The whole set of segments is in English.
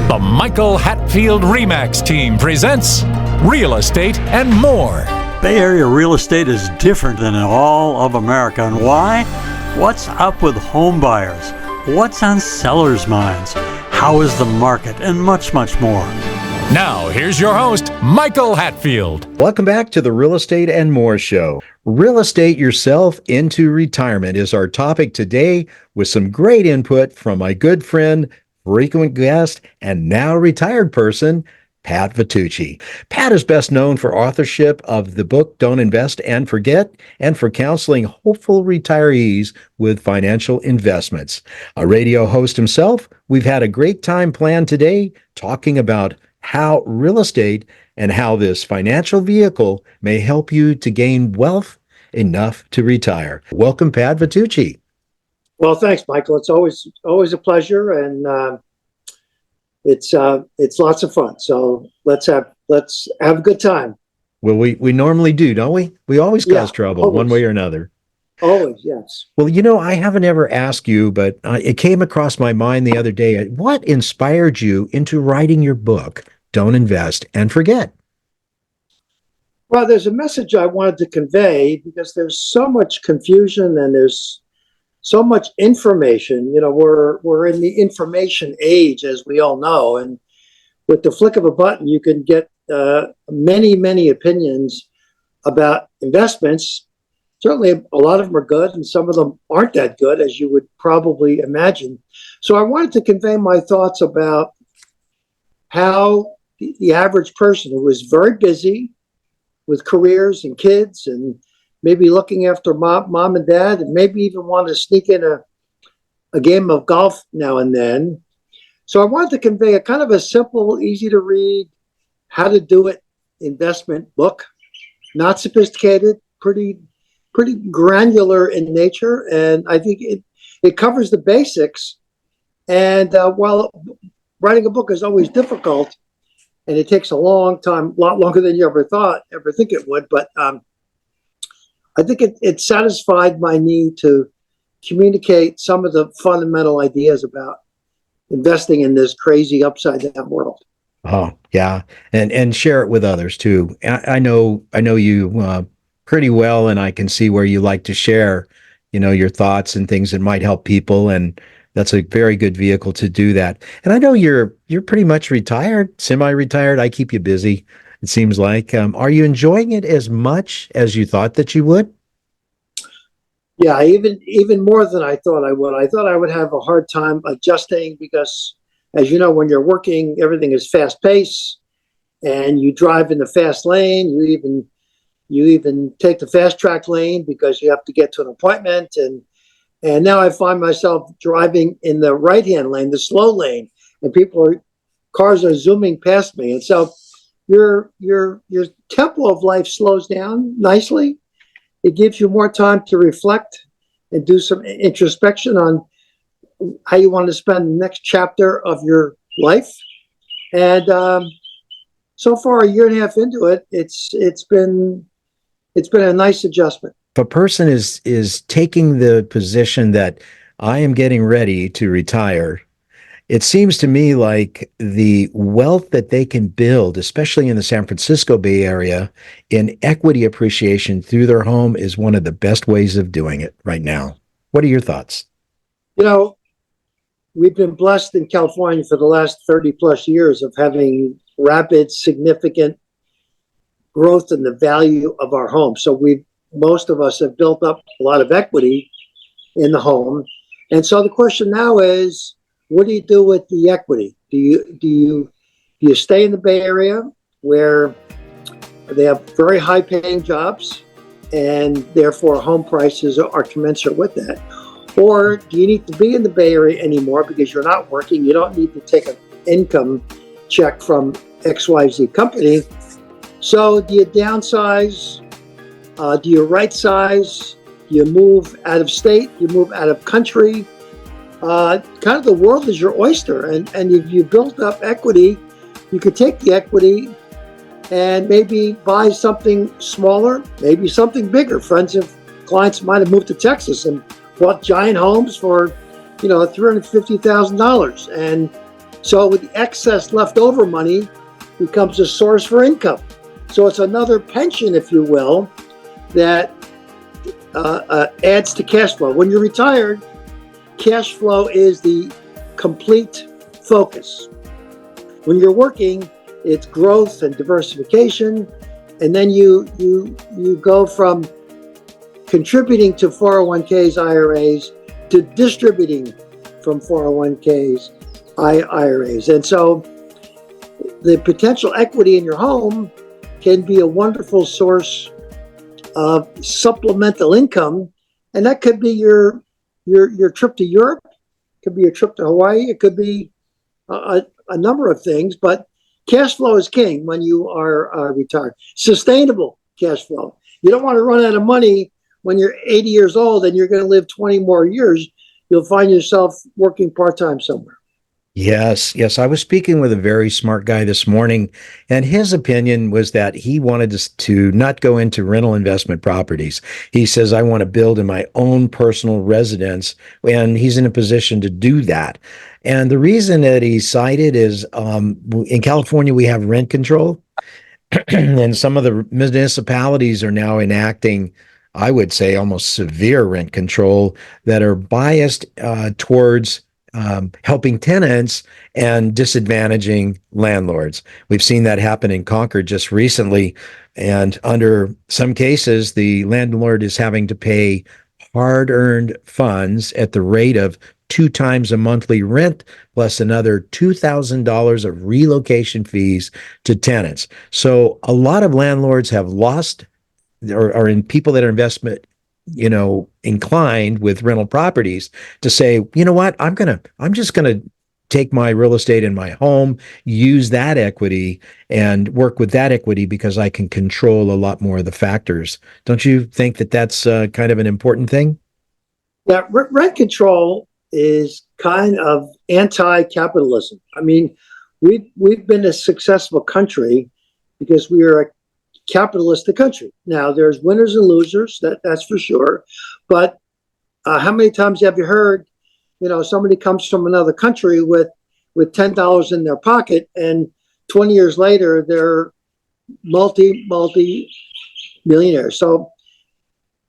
The Michael Hatfield RE/MAX team presents Real Estate and More. Bay Area real estate is different than in all of America. And why? What's up with home buyers? What's on sellers' minds? How is the market? And much, much more. Now, here's your host, Michael Hatfield. Welcome back to the Real Estate and More show. Real estate yourself into retirement is our topic today, with some great input from my good friend, frequent guest, and now retired person, Pat Vitucci. Pat is best known for authorship of the book Don't Invest and Forget, and for counseling hopeful retirees with financial investments. A radio host himself, we've had a great time planned today talking about how real estate and how this financial vehicle may help you to gain wealth enough to retire. Welcome, Pat Vitucci. Well, thanks, Michael. It's always a pleasure, and it's lots of fun. So let's have a good time. Well, we normally do, don't we? We always cause trouble always. One way or another. Always, yes. Well, I haven't ever asked you, but it came across my mind the other day. What inspired you into writing your book, Don't Invest and Forget? Well, there's a message I wanted to convey because there's so much confusion and there's so much information. We're in the information age, as we all know, and with the flick of a button, you can get many opinions about investments. Certainly, a lot of them are good, and some of them aren't that good, as you would probably imagine. So I wanted to convey my thoughts about how the average person who is very busy with careers and kids and maybe looking after mom and dad, and maybe even want to sneak in a game of golf now and then. So I wanted to convey a kind of a simple, easy to read, how to do it investment book. Not sophisticated, pretty granular in nature, and I think it covers the basics. And while writing a book is always difficult, and it takes a long time, a lot longer than you ever think it would, but I think it satisfied my need to communicate some of the fundamental ideas about investing in this crazy upside down world. Oh, yeah. And share it with others too. I know you pretty well, and I can see where you like to share, your thoughts and things that might help people. And that's a very good vehicle to do that. And I know you're pretty much retired, semi-retired. I keep you busy, it seems like. Are you enjoying it as much as you thought that you would? Yeah, even more than I thought I would. I thought I would have a hard time adjusting because, as you know, when you're working, everything is fast paced, and you drive in the fast lane. You even take the fast track lane because you have to get to an appointment. And now I find myself driving in the right hand lane, the slow lane, and cars are zooming past me. And so your tempo of life slows down nicely. It gives you more time to reflect and do some introspection on how you want to spend the next chapter of your life. And so far, a year and a half into it, it's been a nice adjustment. If a person is taking the position that I am getting ready to retire, it seems to me like the wealth that they can build, especially in the San Francisco Bay Area, in equity appreciation through their home is one of the best ways of doing it right now. What are your thoughts? We've been blessed in California for the last 30 plus years of having rapid, significant growth in the value of our home. So most of us have built up a lot of equity in the home. And so the question now is, what do you do with the equity? Do you stay in the Bay Area where they have very high paying jobs and therefore home prices are commensurate with that? Or do you need to be in the Bay Area anymore because you're not working? You don't need to take an income check from XYZ company. So do you downsize? Do you right size? Do you move out of state? Do you move out of country? Kind of the world is your oyster, and if you built up equity, you could take the equity and maybe buy something smaller, maybe something bigger. Friends of clients might have moved to Texas and bought giant homes for, $350,000, and So with the excess leftover money becomes a source for income. So it's another pension, if you will, that adds to cash flow. When you're retired, cash flow is the complete focus. When you're working, it's growth and diversification, and then you go from contributing to 401ks, IRAs, to distributing from 401ks, IRAs. And so the potential equity in your home can be a wonderful source of supplemental income. And that could be your trip to Europe, it could be a trip to Hawaii, it could be a number of things, but cash flow is king when you are retired. Sustainable cash flow. You don't want to run out of money when you're 80 years old and you're going to live 20 more years. You'll find yourself working part-time somewhere. Yes. I was speaking with a very smart guy this morning, and his opinion was that he wanted to not go into rental investment properties. He says, I want to build in my own personal residence, and he's in a position to do that. And the reason that he cited is in California, we have rent control, and some of the municipalities are now enacting, I would say, almost severe rent control that are biased towards helping tenants and disadvantaging landlords. We've seen that happen in Concord just recently. And under some cases, the landlord is having to pay hard-earned funds at the rate of 2 times a monthly rent, plus another $2,000 of relocation fees to tenants. So a lot of landlords have lost or in people that are investment inclined with rental properties to say, you know what, I'm just gonna take my real estate in my home, use that equity and work with that equity because I can control a lot more of the factors. Don't you think that that's kind of an important thing? Yeah, rent control is kind of anti-capitalism. I mean, we've been a successful country because we are a capitalistic country. Now, there's winners and losers, that's for sure. But how many times have you heard, somebody comes from another country with $10 in their pocket, and 20 years later, they're multi millionaires. So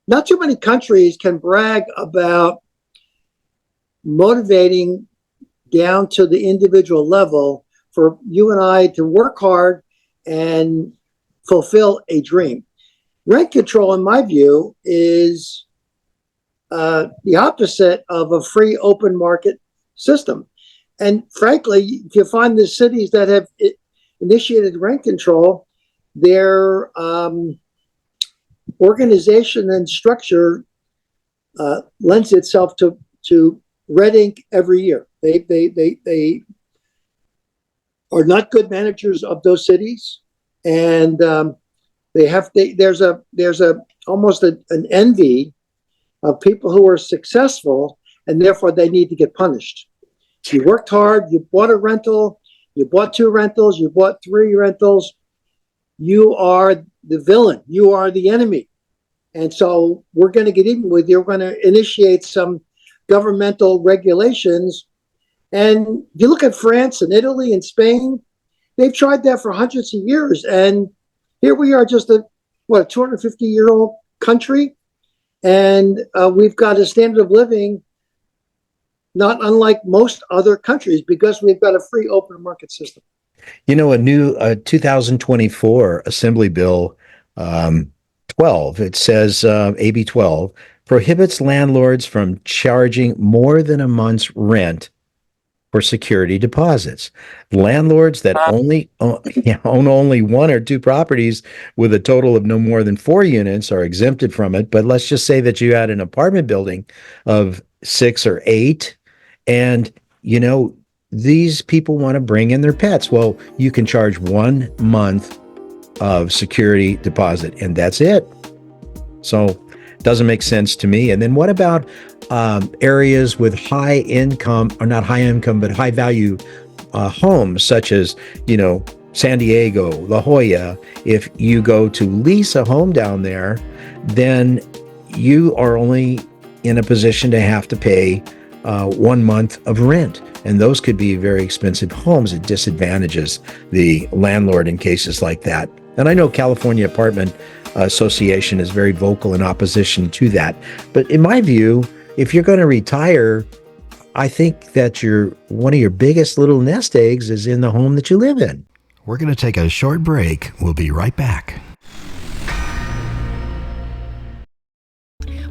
not too many countries can brag about motivating down to the individual level for you and I to work hard and fulfill a dream. Rent control, in my view, is the opposite of a free open market system. And frankly, if you find the cities that have initiated rent control, their organization and structure lends itself to red ink every year. They are not good managers of those cities. And there's almost an envy of people who are successful, and therefore they need to get punished. You worked hard, you bought a rental, you bought 2 rentals, you bought 3 rentals. You are the villain, you are the enemy. And so we're going to get even with you. We're going to initiate some governmental regulations. And if you look at France and Italy and Spain, they've tried that for hundreds of years, and here we are, just a 250-year-old country, and we've got a standard of living not unlike most other countries because we've got a free open market system. A new 2024 Assembly Bill 12, it says AB 12 prohibits landlords from charging more than a month's rent for security deposits. Landlords that only own only 1 or 2 properties with a total of no more than 4 units are exempted from it. But let's just say that you had an apartment building of 6 or 8, and these people want to bring in their pets. Well, you can charge 1 month of security deposit, and that's it. So it doesn't make sense to me. And then what about areas with high income, or not high income, but high value homes, such as, San Diego, La Jolla? If you go to lease a home down there, then you are only in a position to have to pay 1 month of rent. And those could be very expensive homes. It disadvantages the landlord in cases like that. And I know California Apartment Association is very vocal in opposition to that. But in my view, if you're going to retire, I think that one of your biggest little nest eggs is in the home that you live in. We're going to take a short break. We'll be right back.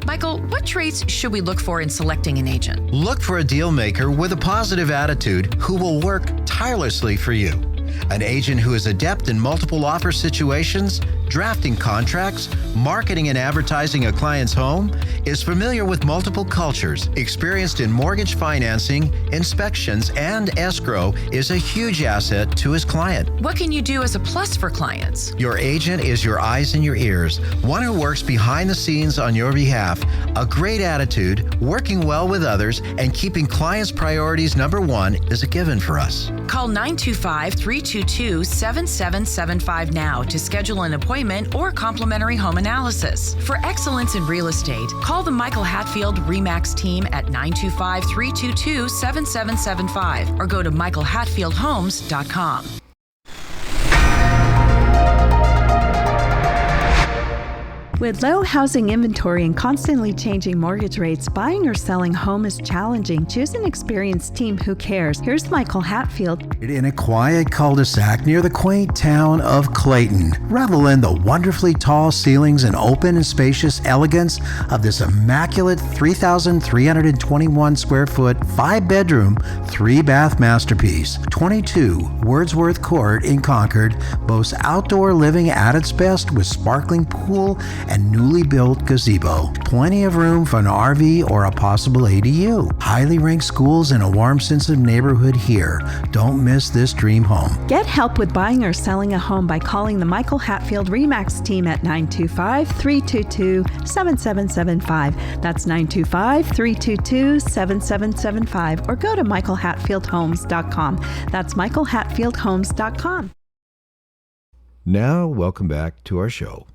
Michael, what traits should we look for in selecting an agent? Look for a deal maker with a positive attitude who will work tirelessly for you. An agent who is adept in multiple offer situations, drafting contracts, marketing and advertising a client's home, is familiar with multiple cultures, experienced in mortgage financing, inspections, and escrow is a huge asset to his client. What can you do as a plus for clients? Your agent is your eyes and your ears, one who works behind the scenes on your behalf. A great attitude, working well with others, and keeping clients' priorities number one is a given for us. Call 925-322-7775 now to schedule an appointment or complimentary home analysis. For excellence in real estate, call the Michael Hatfield RE/MAX team at 925-322-7775 or go to michaelhatfieldhomes.com. With low housing inventory and constantly changing mortgage rates, buying or selling a home is challenging. Choose an experienced team who cares. Here's Michael Hatfield. In a quiet cul-de-sac near the quaint town of Clayton, revel in the wonderfully tall ceilings and open and spacious elegance of this immaculate 3,321 square foot, 5-bedroom, 3-bath masterpiece. 22 Wordsworth Court in Concord boasts outdoor living at its best with sparkling pool and newly built gazebo. Plenty of room for an RV or a possible ADU. Highly ranked schools and a warm sense of neighborhood here. Don't miss this dream home. Get help with buying or selling a home by calling the Michael Hatfield RE/MAX team at 925-322-7775. That's 925-322-7775 or go to michaelhatfieldhomes.com. That's michaelhatfieldhomes.com. Now, welcome back to our show.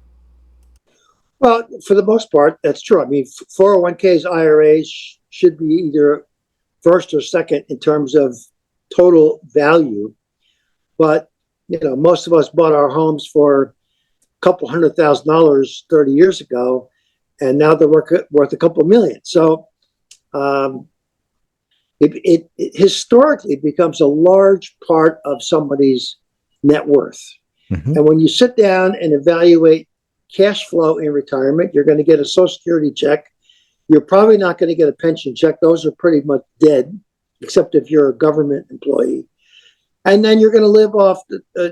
Well, for the most part, that's true. I mean, 401ks, IRAs should be either first or second in terms of total value. But, most of us bought our homes for a couple $100,000 30 years ago, and now they're worth a couple million. So it historically becomes a large part of somebody's net worth. Mm-hmm. And when you sit down and evaluate cash flow in retirement, you're going to get a Social Security check. You're probably not going to get a pension check. Those are pretty much dead, except if you're a government employee. And then you're going to live off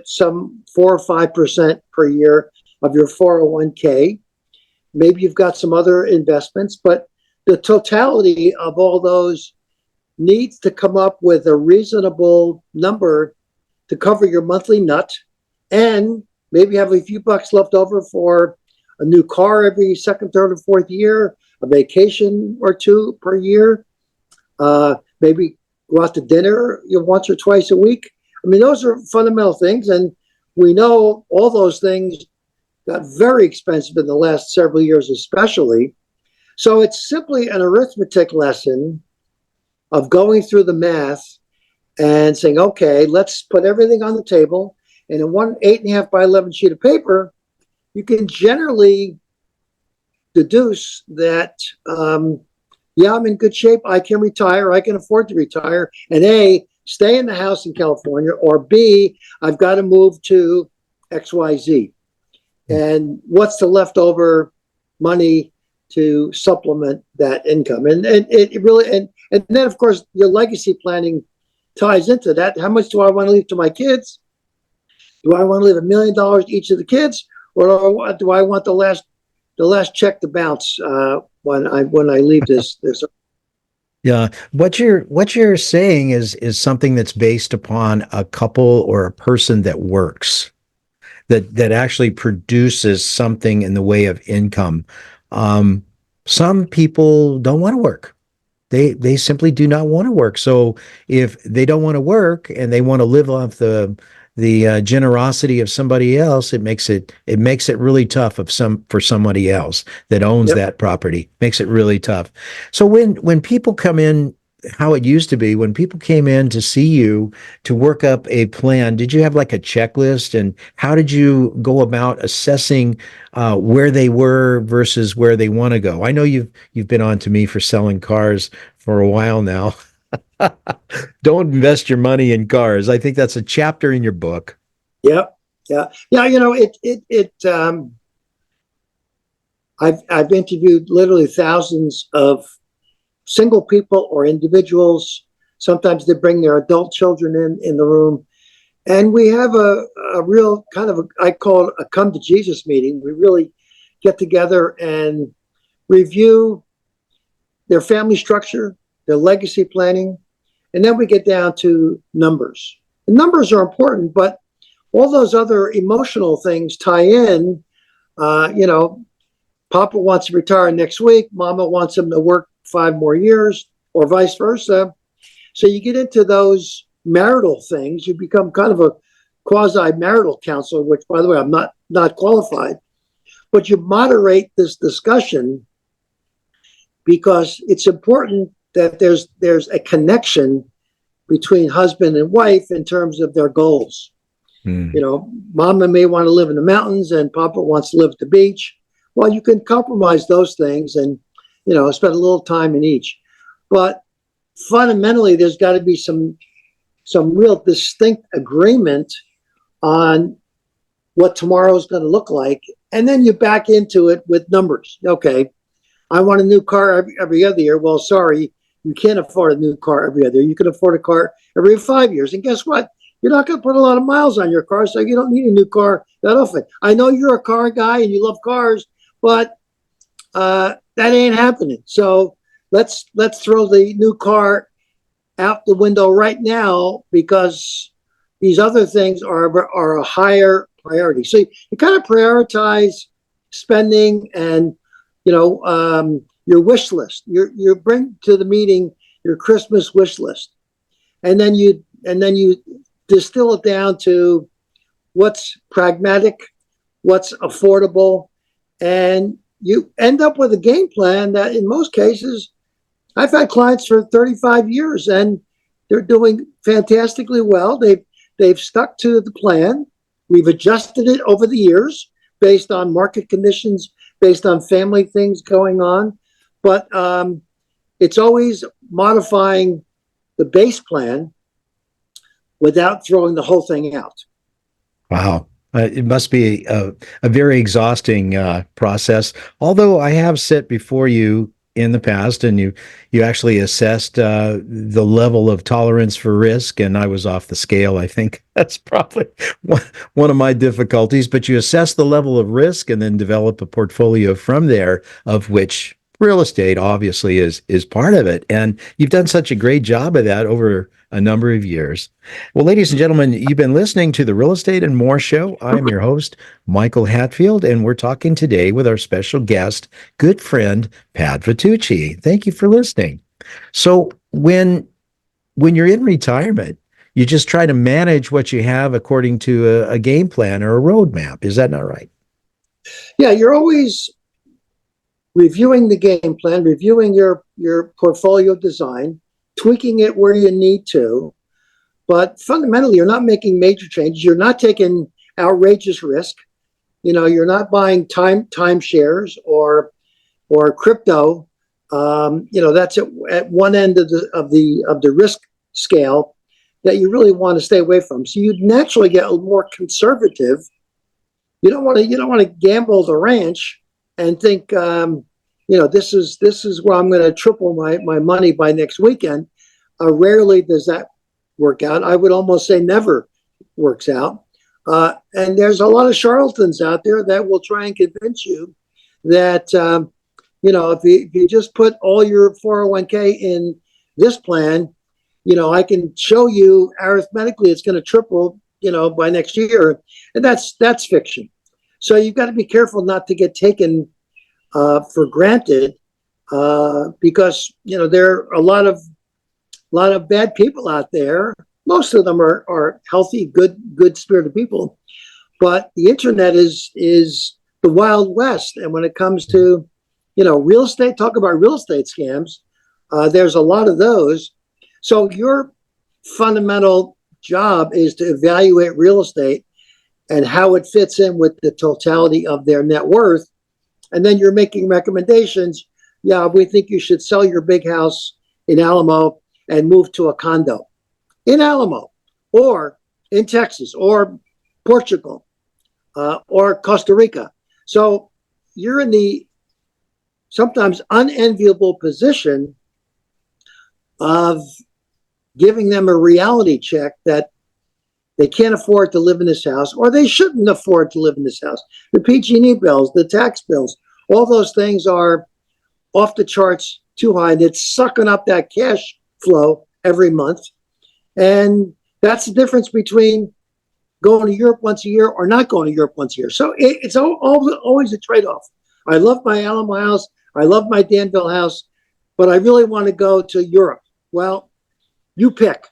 some 4 or 5% per year of your 401k. Maybe you've got some other investments, but the totality of all those needs to come up with a reasonable number to cover your monthly nut, and maybe have a few bucks left over for a new car every second, third, or fourth year, a vacation or two per year, maybe go out to dinner once or twice a week. I mean, those are fundamental things, and we know all those things got very expensive in the last several years especially. So it's simply an arithmetic lesson of going through the math and saying, okay, let's put everything on the table. And in one 8.5 by 11 sheet of paper, you can generally deduce that, I'm in good shape. I can retire. I can afford to retire. And A, stay in the house in California, or B, I've got to move to XYZ. And what's the leftover money to supplement that income? And it really, and then of course your legacy planning ties into that. How much do I want to leave to my kids? Do I want to leave $1 million to each of the kids, or do I want the last check to bounce when I leave this? Yeah, what you're saying is something that's based upon a couple or a person that works, that actually produces something in the way of income. Some people don't want to work. They simply do not want to work. So if they don't want to work and they want to live off the generosity of somebody else, it makes it really tough for somebody else that owns that property. Makes it really tough. So when people come in how it used to be when people came in to see you to work up a plan. Did you have like a checklist, and how did you go about assessing where they were versus where they want to go? I know you've been on to me for selling cars for a while now. Don't invest your money in cars. I think that's a chapter in your book. Yep. Yeah. Yeah. I've interviewed literally thousands of single people or individuals. Sometimes they bring their adult children in the room. And we have a real kind of, I call it a come to Jesus meeting. We really get together and review their family structure, their legacy planning, and then we get down to numbers. The numbers are important, but all those other emotional things tie in. Papa wants to retire next week. Mama wants him to work 5 more years, or vice versa. So you get into those marital things. You become kind of a quasi-marital counselor, which, by the way, I'm not qualified. But you moderate this discussion because it's important that there's a connection between husband and wife in terms of their goals. Mama may want to live in the mountains and Papa wants to live at the beach. Well, you can compromise those things and, spend a little time in each. But fundamentally, there's got to be some real distinct agreement on what tomorrow is going to look like. And then you back into it with numbers. Okay, I want a new car every other year. Well, sorry, you can't afford a new car every other year. You can afford a car every 5 years. And guess what? You're not going to put a lot of miles on your car, so you don't need a new car that often. I know you're a car guy and you love cars, but that ain't happening. So let's throw the new car out the window right now because these other things are a higher priority. So you kind of prioritize spending and your wish list. You bring to the meeting your Christmas wish list, and then you distill it down to what's pragmatic, what's affordable, and you end up with a game plan that in most cases, I've had clients for 35 years and they're doing fantastically well. They've stuck to the plan. We've adjusted it over the years based on market conditions, based on family things going on. But it's always modifying the base plan without throwing the whole thing out. Wow. It must be a very exhausting process. Although I have sat before you in the past and you actually assessed the level of tolerance for risk, and I was off the scale. I think that's probably one of my difficulties, but you assess the level of risk and then develop a portfolio from there, of which real estate obviously is part of it. And you've done such a great job of that over a number of years. Well, ladies and gentlemen, you've been listening to the Real Estate and More Show. I'm your host, Michael Hatfield, and we're talking today with our special guest, good friend, Pat Vitucci. Thank you for listening. So when you're in retirement, you just try to manage what you have according to a game plan or a roadmap. Is that not right? Yeah, you're always reviewing the game plan, reviewing your portfolio design, tweaking it where you need to. But fundamentally, you're not making major changes. You're not taking outrageous risk. You're not buying timeshares or crypto. That's at one end of the risk scale that you really want to stay away from. So you naturally get more conservative. You don't want to gamble the ranch and think, this is where I'm going to triple my money by next weekend. Rarely does that work out. I would almost say never works out. And there's a lot of charlatans out there that will try and convince you that, if you just put all your 401k in this plan, I can show you arithmetically it's going to triple, by next year. And that's fiction. So you've got to be careful not to get taken for granted because, there are a lot of bad people out there. Most of them are healthy, good spirited people, but the internet is the Wild West. And when it comes to, real estate, talk about real estate scams. There's a lot of those. So your fundamental job is to evaluate real estate and how it fits in with the totality of their net worth. And then you're making recommendations. Yeah, we think you should sell your big house in Alamo and move to a condo in Alamo or in Texas or Portugal or Costa Rica. So you're in the sometimes unenviable position of giving them a reality check that they can't afford to live in this house, or they shouldn't afford to live in this house. The PG&E bills, the tax bills, all those things are off the charts too high, and it's sucking up that cash flow every month. And that's the difference between going to Europe once a year or not going to Europe once a year. So it's always a trade-off. I love my Alamo house. I love my Danville house, but I really want to go to Europe. Well, you pick.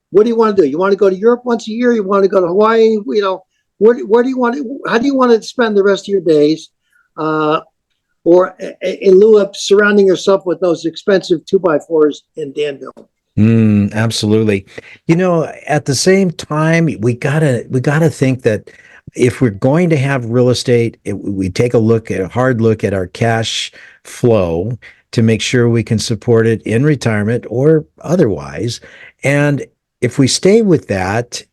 What do you want to do? You want to go to Europe once a year? You want to go to Hawaii? You know, where do you want to, how do you want to spend the rest of your days? Or in lieu of surrounding yourself with those expensive 2x4s in Danville? Absolutely. You know, at the same time, we gotta think that if we're going to have real estate, we take a hard look at our cash flow to make sure we can support it in retirement or otherwise. And if we stay with that,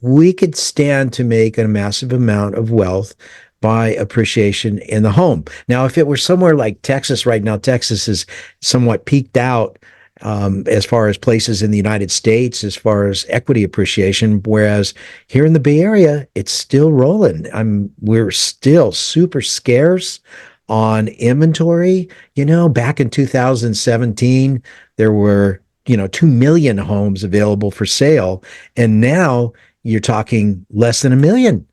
we could stand to make a massive amount of wealth by appreciation in the home. Now, if it were somewhere like Texas right now, Texas is somewhat peaked out as far as places in the United States, as far as equity appreciation, whereas here in the Bay Area, it's still rolling. We're still super scarce on inventory. You know, back in 2017, there were 2 million homes available for sale, and now you're talking less than 1 million.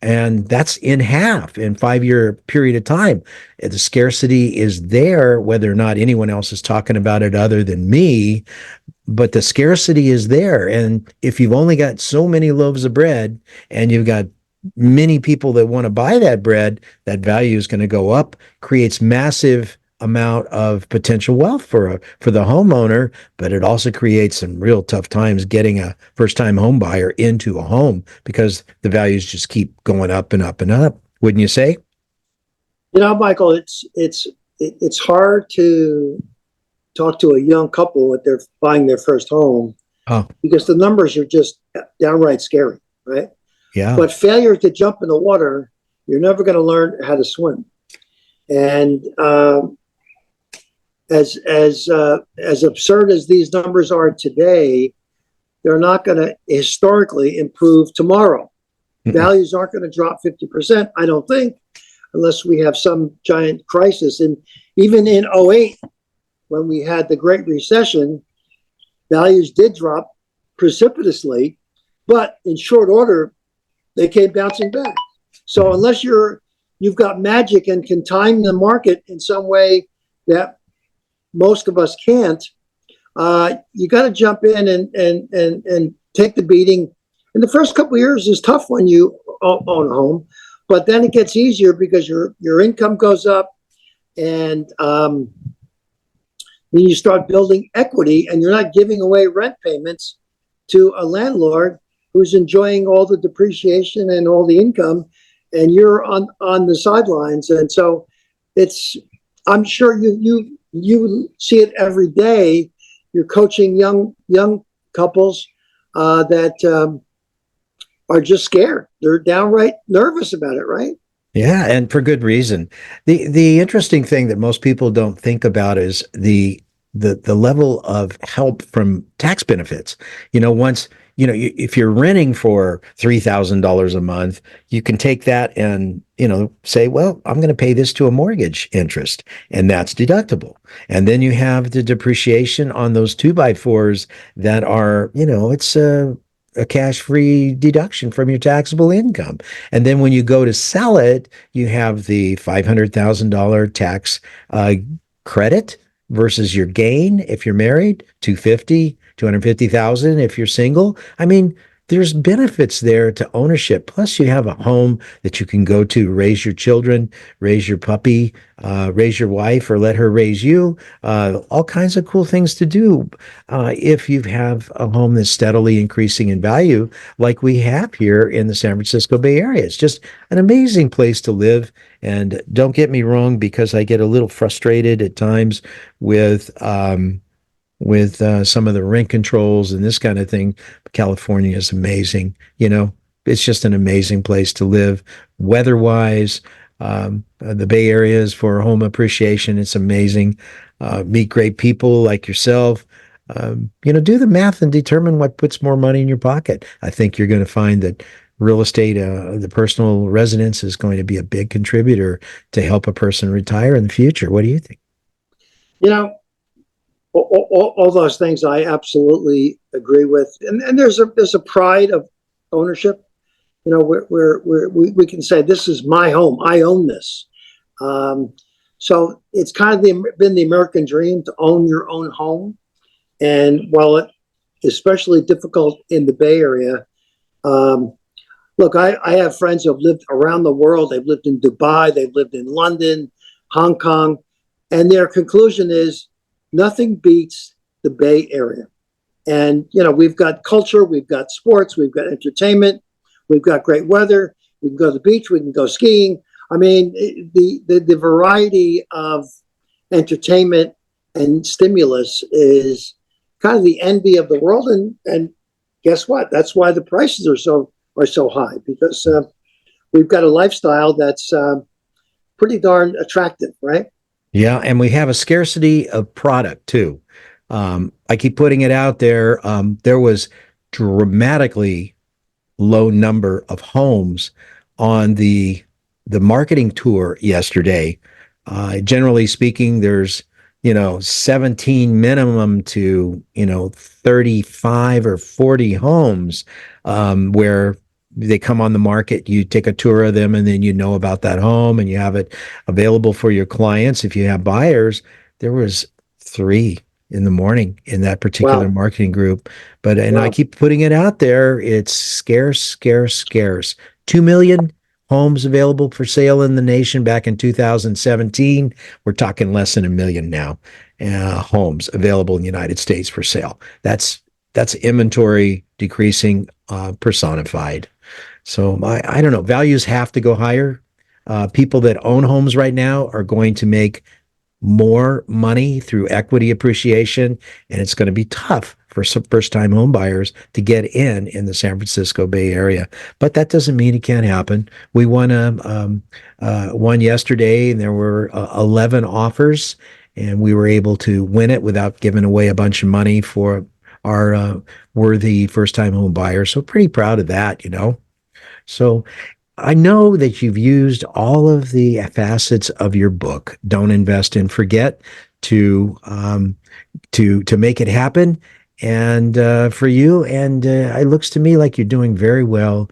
And that's in half in 5-year period of time. The scarcity is there, whether or not anyone else is talking about it other than me, but the scarcity is there. And if you've only got so many loaves of bread and you've got many people that want to buy that bread, that value is going to go up, creates massive amount of potential wealth for the homeowner, but it also creates some real tough times getting a first-time home buyer into a home because the values just keep going up and up and up. Wouldn't you say? You know, Michael, it's hard to talk to a young couple when they're buying their first home because the numbers are just downright scary, right? Yeah. But failure to jump in the water, you're never going to learn how to swim. And as absurd as these numbers are today, they're not going to historically improve tomorrow. Values aren't going to drop 50%, I don't think, unless we have some giant crisis. And even in 2008, when we had the Great Recession, values did drop precipitously, but in short order, they came bouncing back. So unless you've got magic and can time the market in some way that most of us can't, you got to jump in and take the beating. And the first couple of years is tough when you own a home, but then it gets easier because your income goes up, and then you start building equity, and you're not giving away rent payments to a landlord who's enjoying all the depreciation and all the income, and you're on the sidelines. And so I'm sure you see it every day. You're coaching young couples that are just scared. They're downright nervous about it, right? Yeah, and for good reason. The interesting thing that most people don't think about is the level of help from tax benefits. Once if you're renting for $3,000 a month, you can take that and say, well, I'm going to pay this to a mortgage interest, and that's deductible. And then you have the depreciation on those 2x4s that are, it's a cash-free deduction from your taxable income. And then when you go to sell it, you have the $500,000 tax credit versus your gain if you're married, $250,000 if you're single. I mean, there's benefits there to ownership. Plus, you have a home that you can go to, raise your children, raise your puppy, raise your wife, or let her raise you. All kinds of cool things to do if you have a home that's steadily increasing in value, like we have here in the San Francisco Bay Area. It's just an amazing place to live. And don't get me wrong, because I get a little frustrated at times with some of the rent controls and this kind of thing. California is amazing. It's just an amazing place to live weather-wise. The Bay Area is for home appreciation. It's amazing. Meet great people like yourself. Do the math and determine what puts more money in your pocket. I think you're going to find that real estate, the personal residence, is going to be a big contributor to help a person retire in the future. What do you think? All those things I absolutely agree with, and there's a pride of ownership. Where we can say, this is my home, I own this. So it's kind of been the American dream to own your own home. And while it is especially difficult in the Bay Area, look, I have friends who have lived around the world. They've lived in Dubai, they've lived in London, Hong Kong, and their conclusion is nothing beats the Bay Area. And, we've got culture, we've got sports, we've got entertainment, we've got great weather. We can go to the beach, we can go skiing. I mean, the variety of entertainment and stimulus is kind of the envy of the world. And guess what? That's why the prices are so high, because we've got a lifestyle that's pretty darn attractive, right? Yeah, and we have a scarcity of product too. I keep putting it out there. There was dramatically low number of homes on the marketing tour yesterday. Generally speaking, there's 17 minimum to 35 or 40 homes where they come on the market. You take a tour of them, and then about that home, and you have it available for your clients. If you have buyers, there was 3 in the morning in that particular marketing group. I keep putting it out there. It's scarce. 2 million homes available for sale in the nation back in 2017. We're talking less than 1 million now. Homes available in the United States for sale. That's inventory decreasing personified. So I don't know. Values have to go higher. People that own homes right now are going to make more money through equity appreciation, and it's going to be tough for some first-time home buyers to get in the San Francisco Bay Area. But that doesn't mean it can't happen. We won one yesterday, and there were 11 offers, and we were able to win it without giving away a bunch of money for our worthy first-time home buyers. So pretty proud of that, So I know that you've used all of the facets of your book, Don't Invest and Forget, to make it happen. And for you, and it looks to me like you're doing very well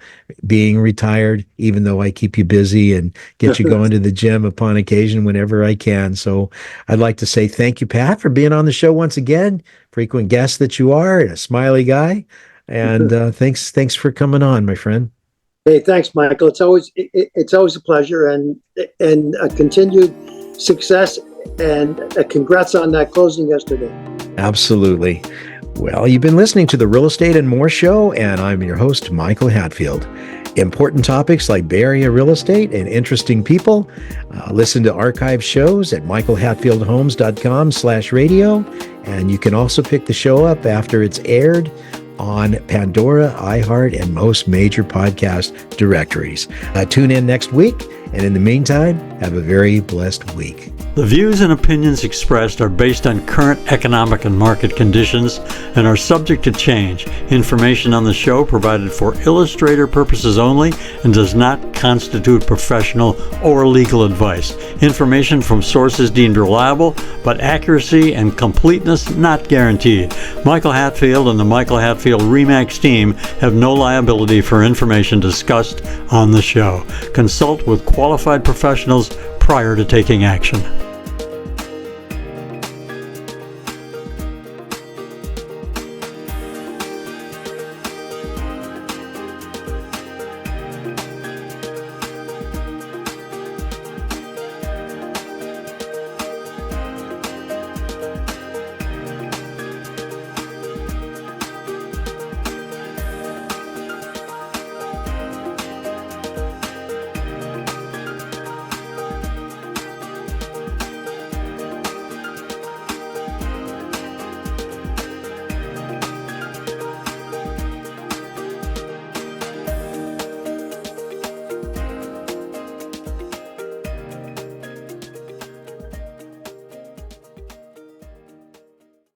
being retired, even though I keep you busy and get you going to the gym upon occasion whenever I can. So I'd like to say thank you, Pat, for being on the show once again. Frequent guest that you are, and a smiley guy. And thanks for coming on, my friend. Hey, thanks, Michael. It's always a pleasure, and a continued success, and congrats on that closing yesterday. Absolutely. Well, you've been listening to the Real Estate and More Show, and I'm your host, Michael Hatfield. Important topics like Bay Area real estate and interesting people. Listen to archive shows at michaelhatfieldhomes.com/radio, and you can also pick the show up after it's aired on Pandora, iHeart, and most major podcast directories. Tune in next week, and in the meantime, have a very blessed week. The views and opinions expressed are based on current economic and market conditions and are subject to change. Information on the show provided for illustrator purposes only and does not constitute professional or legal advice. Information from sources deemed reliable, but accuracy and completeness not guaranteed. Michael Hatfield and the Michael Hatfield RE/MAX team have no liability for information discussed on the show. Consult with qualified professionals prior to taking action.